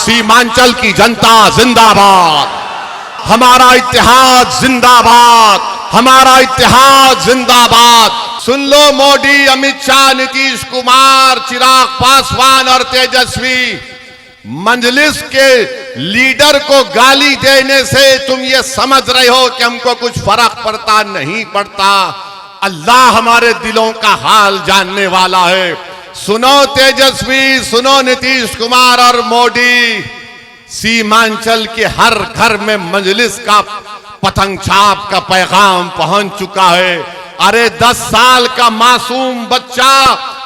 सीमांचल की जनता जिंदाबाद, हमारा इत्तेहाद जिंदाबाद, हमारा इत्तेहाद जिंदाबाद। सुन लो मोदी, अमित शाह, नीतीश कुमार, चिराग पासवान और तेजस्वी, मजलिस के लीडर को गाली देने से तुम ये समझ रहे हो कि हमको कुछ फर्क पड़ता नहीं पड़ता। अल्लाह हमारे दिलों का हाल जानने वाला है। सुनो तेजस्वी, सुनो नीतीश कुमार और मोदी, सीमांचल के हर घर में मजलिस का पतंग छाप का पैगाम पहुंच चुका है। अरे 10 साल का मासूम बच्चा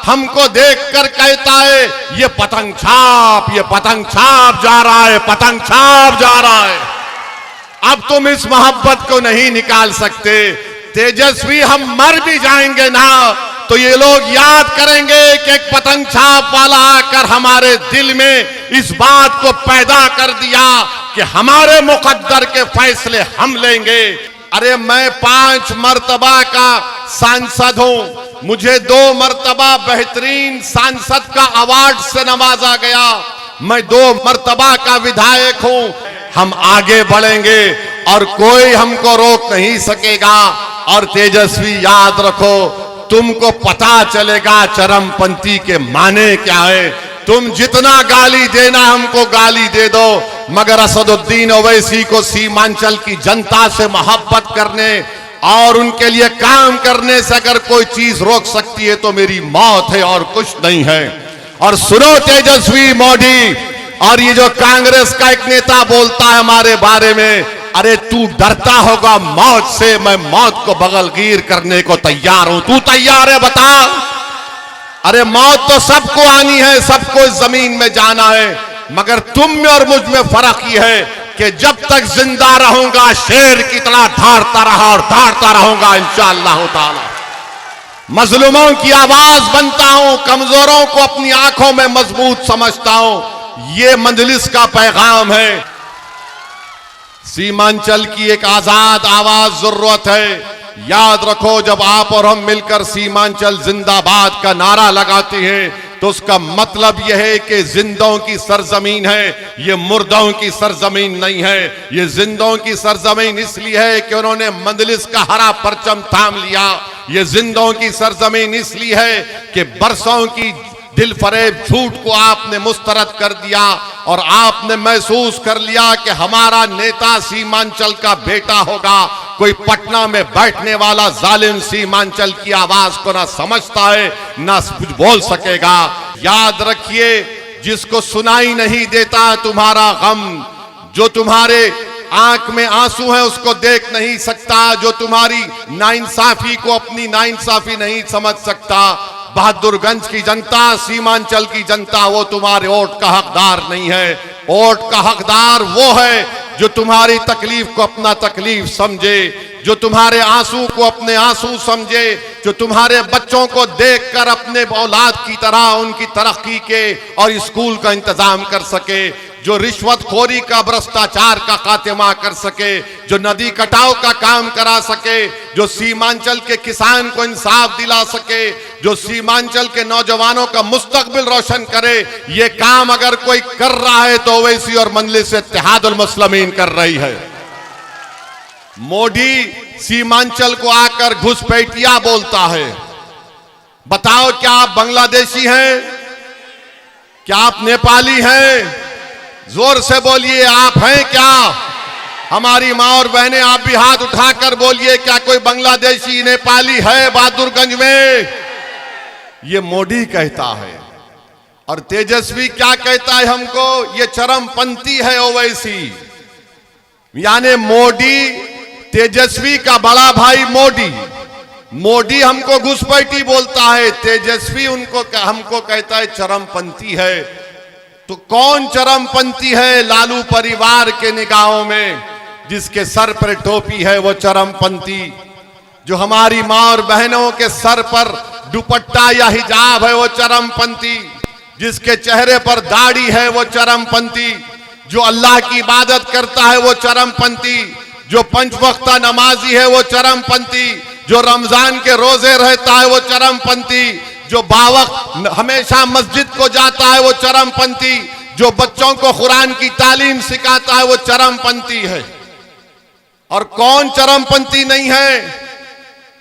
हमको देखकर कहता है ये पतंग छाप जा रहा है, पतंग छाप जा रहा है। अब तुम इस मोहब्बत को नहीं निकाल सकते। तेजस्वी, हम मर भी जाएंगे ना तो ये लोग याद करेंगे कि एक पतंग छाप वाला आकर हमारे दिल में इस बात को पैदा कर दिया कि हमारे मुकद्दर के फैसले हम लेंगे। अरे मैं 5 मर्तबा का सांसद हूं, मुझे 2 मर्तबा बेहतरीन सांसद का अवार्ड से नवाजा गया, मैं 2 मर्तबा का विधायक हूं। हम आगे बढ़ेंगे और कोई हमको रोक नहीं सकेगा। और तेजस्वी, याद रखो, तुमको पता चलेगा चरमपंथी के माने क्या है। तुम जितना गाली देना हमको गाली दे दो, मगर असदुद्दीन ओवैसी को सीमांचल की जनता से मोहब्बत करने और उनके लिए काम करने से अगर कोई चीज रोक सकती है तो मेरी मौत है और कुछ नहीं है। और सुनो तेजस्वी, मोदी और ये जो कांग्रेस का एक नेता बोलता है हमारे बारे में, अरे तू डरता होगा मौत से, मैं मौत को बगलगीर करने को तैयार हूं। तू तैयार है बता? अरे मौत तो सबको आनी है, सबको इस जमीन में जाना है, मगर तुम में और मुझ में फर्क ये है कि जब तक जिंदा रहूंगा शेर की तरह धारता रहा और धारता रहूंगा इंशाअल्लाह ताला। मजलूमों की आवाज बनता हूं, कमजोरों को अपनी आंखों में मजबूत समझता हूं। ये मजलिस का पैगाम है। सीमांचल की एक आजाद आवाज जरूरत है। याद रखो, जब आप और हम मिलकर सीमांचल जिंदाबाद का नारा लगाते हैं तो उसका मतलब यह है कि जिंदों की सरजमीन है, ये मुर्दों की सरजमीन नहीं है। ये जिंदों की सरजमीन इसलिए है कि उन्होंने मजलिस का हरा परचम थाम लिया। ये जिंदों की सरजमीन इसलिए है कि बरसों की दिल फरेब झूठ को आपने मुस्तरद कर दिया और आपने महसूस कर लिया कि हमारा नेता सीमांचल का बेटा होगा। कोई पटना में बैठने वाला जालिम सीमांचल की आवाज को ना समझता है ना कुछ बोल सकेगा। याद रखिए, जिसको सुनाई नहीं देता तुम्हारा गम, जो तुम्हारे आंख में आंसू है उसको देख नहीं सकता, जो तुम्हारी नाइंसाफी को अपनी नाइंसाफी नहीं समझ सकता, बहादुरगंज की जनता, सीमांचल की जनता, वो तुम्हारे वोट का हकदार नहीं है। वोट का हकदार वो है जो तुम्हारी तकलीफ को अपना तकलीफ समझे, जो तुम्हारे आंसू को अपने आंसू समझे, जो तुम्हारे बच्चों को देखकर अपने औलाद की तरह उनकी तरक्की के और स्कूल का इंतजाम कर सके, जो रिश्वतखोरी का भ्रष्टाचार का खात्मा कर सके, जो नदी कटाव का काम करा सके, जो सीमांचल के किसान को इंसाफ दिला सके, जो सीमांचल के नौजवानों का मुस्तकबिल रोशन करे। ये काम अगर कोई कर रहा है तो ओवैसी और मजलिस इत्तेहादुल मुस्लिमीन कर रही है। मोदी सीमांचल को आकर घुसपैठिया बोलता है। बताओ, क्या आप बांग्लादेशी हैं? क्या आप नेपाली हैं? जोर से बोलिए, आप हैं क्या? हमारी माँ और बहनें, आप भी हाथ उठाकर बोलिए, क्या कोई बांग्लादेशी नेपाली है बहादुरगंज में? ये मोदी कहता है। और तेजस्वी क्या कहता है हमको? ये चरमपंथी है ओवैसी। यानी मोदी, तेजस्वी का बड़ा भाई मोदी हमको घुसपैठी बोलता है, तेजस्वी हमको कहता है चरमपंथी है। तो कौन चरमपंथी है? लालू परिवार के निगाहों में जिसके सर पर टोपी है वो चरमपंथी, जो हमारी माँ और बहनों के सर पर दुपट्टा या हिजाब है वो चरमपंथी, जिसके चेहरे पर दाढ़ी है वो चरमपंथी, जो अल्लाह की इबादत करता है वो चरमपंथी, जो 5 वक्ता नमाजी है वो चरमपंथी, जो रमजान के रोजे रहता है वो चरमपंथी, जो बावक हमेशा मस्जिद को जाता है वो चरमपंथी, जो बच्चों को कुरान की तालीम सिखाता है वो चरमपंथी है। और कौन चरमपंथी नहीं है?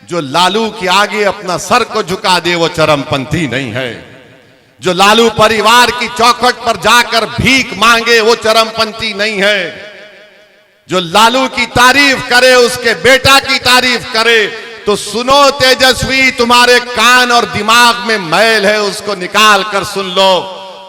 जो लालू के आगे अपना सर को झुका दे वो चरमपंथी नहीं है। जो लालू परिवार की चौखट पर जाकर भीख मांगे वो चरमपंथी नहीं है। जो लालू की तारीफ करे, उसके बेटा की तारीफ करे, तो सुनो तेजस्वी, तुम्हारे कान और दिमाग में मैल है, उसको निकाल कर सुन लो।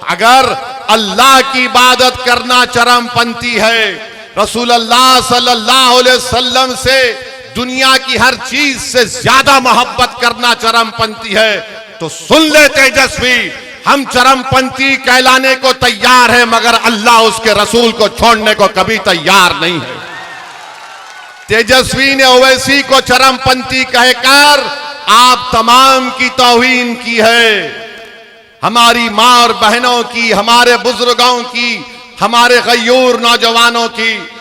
अगर अल्लाह की इबादत करना चरमपंथी है, रसूल अल्लाह सल्लल्लाहु अलैहि वसल्लम से दुनिया की हर चीज से ज्यादा मोहब्बत करना चरमपंथी है, तो सुन ले तेजस्वी, हम चरमपंथी कहलाने को तैयार है, मगर अल्लाह उसके रसूल को छोड़ने को कभी तैयार नहीं है। तेजस्वी ने ओवैसी को चरमपंथी कहकर आप तमाम की तौहीन की है। हमारी मां और बहनों की, हमारे बुजुर्गों की, हमारे गयूर नौजवानों की।